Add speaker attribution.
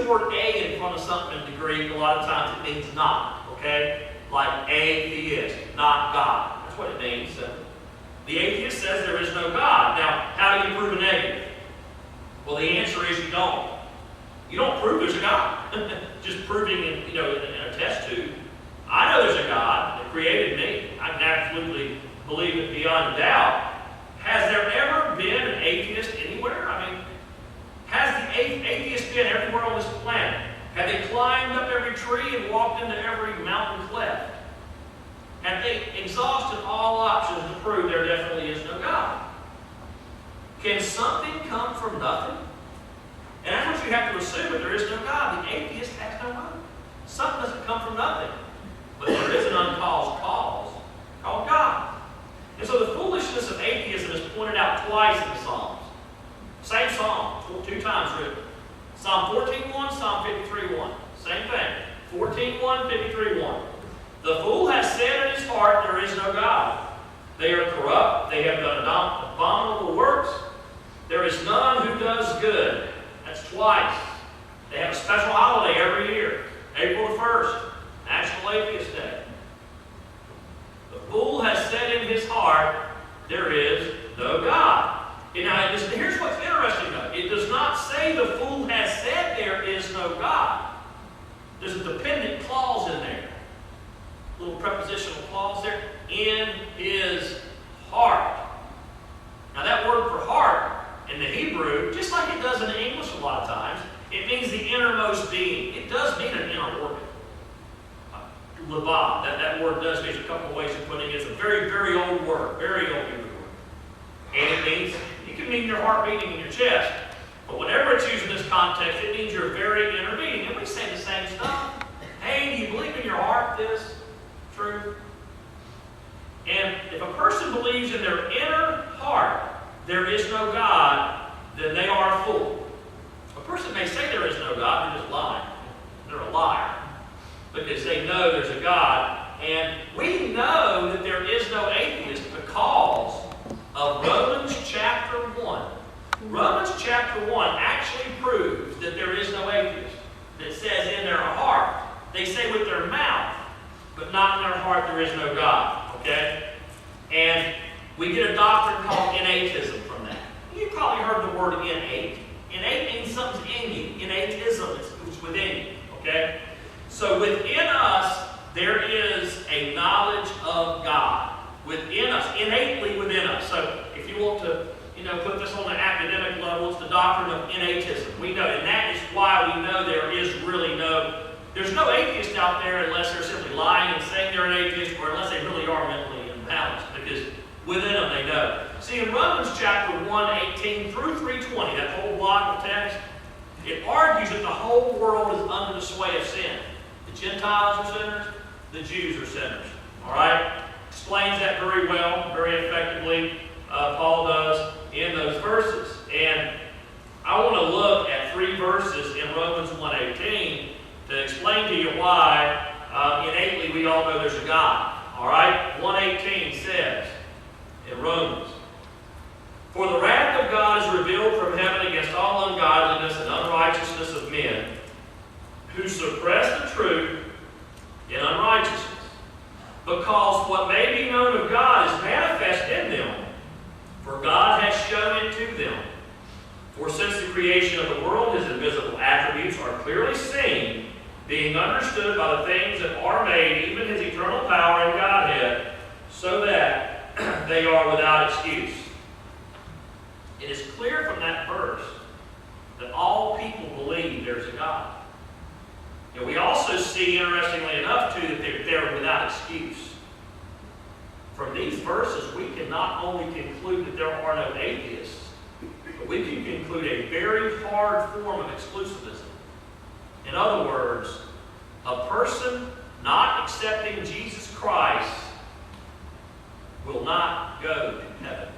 Speaker 1: the word a in front of something in the Greek, a lot of times it means not, okay? Like atheist, not God. That's what it means. So the atheist says there is no God. Now, how do you prove a negative? Well, the answer is you don't. You don't prove there's a God. Just proving it, in a test tube. I know there's a God that created me. I can absolutely believe it beyond doubt. Has there ever been an atheist anywhere? I mean, has the atheist been everywhere on this planet? Have they climbed up every tree and walked into every mountain cleft? Have they exhausted all options to prove there definitely is no God? Can something come from nothing? And that's what you have to assume, that there is no God. The atheist has no hope. Something doesn't come from nothing. But there is an uncaused cause called God. And so the foolishness of atheism is pointed out twice in the Psalms. Same psalm, 2 times written. Psalm 14:1, Psalm 53:1. Same thing. 14:1, 53:1. The fool has said in his heart, there is no God. They are corrupt. They have done abominable works. There is none who does good. That's twice. They have a special holiday every year. April the 1st, National Atheist Day. The fool has said in his heart, there is no God. And now, here's what's interesting though. It does not say the fool has said there is no God. There's a dependent clause in there. A little prepositional clause there. In his heart. Now that word for heart in the Hebrew, just like it does in the English a lot of times, it means the innermost being. It does mean an inner organ. Labah, that word does mean a couple of ways of putting it. It's a very, very old word, very old Hebrew word. And it can mean your heart beating in your chest. But whenever it's used in this context, it means your very inner being. And we say the same stuff. Hey, do you believe in your heart this? True? And if a person believes in their inner heart there is no God, then they are a fool. A person may say there is no God, they're just lying. They're a liar. Because they know there's a God. And we know that there is no atheist because of Romans chapter 1. Romans chapter 1 actually proves that there is no atheist. It says in their heart. They say with their mouth, but not in their heart there is no God. Okay? And we get a doctrine called innateism from that. You've probably heard the word innate. Innate means something's in you. Innateism is within you. Okay? So within us, there is a knowledge of God. Within us, innately within us. So if you want to, put this on the academic level, it's the doctrine of innateism. We know, and that is why we know there's no atheist out there unless they're simply lying and saying they're an atheist, or unless they really are mentally imbalanced, because within them they know. See, in Romans chapter 1:18 through 3:20, that whole block of text, it argues that the whole world is under the sway of sin. The Gentiles are sinners, the Jews are sinners. All right? Explains that very well, very effectively, Paul does in those verses. And I want to look at 3 verses in Romans 1:18 to explain to you why innately we all know there's a God. All right? 1:18 says in Romans, "For the wrath of God is revealed from heaven against all ungodliness and unrighteousness of men, who suppress the truth in unrighteousness, because what may be known of God is manifest in them, for God has shown it to them. For since the creation of the world, his invisible attributes are clearly seen, being understood by the things that are made, even his eternal power and Godhead, so that they are without excuse." It is clear from that verse that all people believe there's a God. And we also see, interestingly enough, too, that they're without excuse. From these verses, we can not only conclude that there are no atheists, but we can conclude a very hard form of exclusivism. In other words, a person not accepting Jesus Christ will not go to heaven.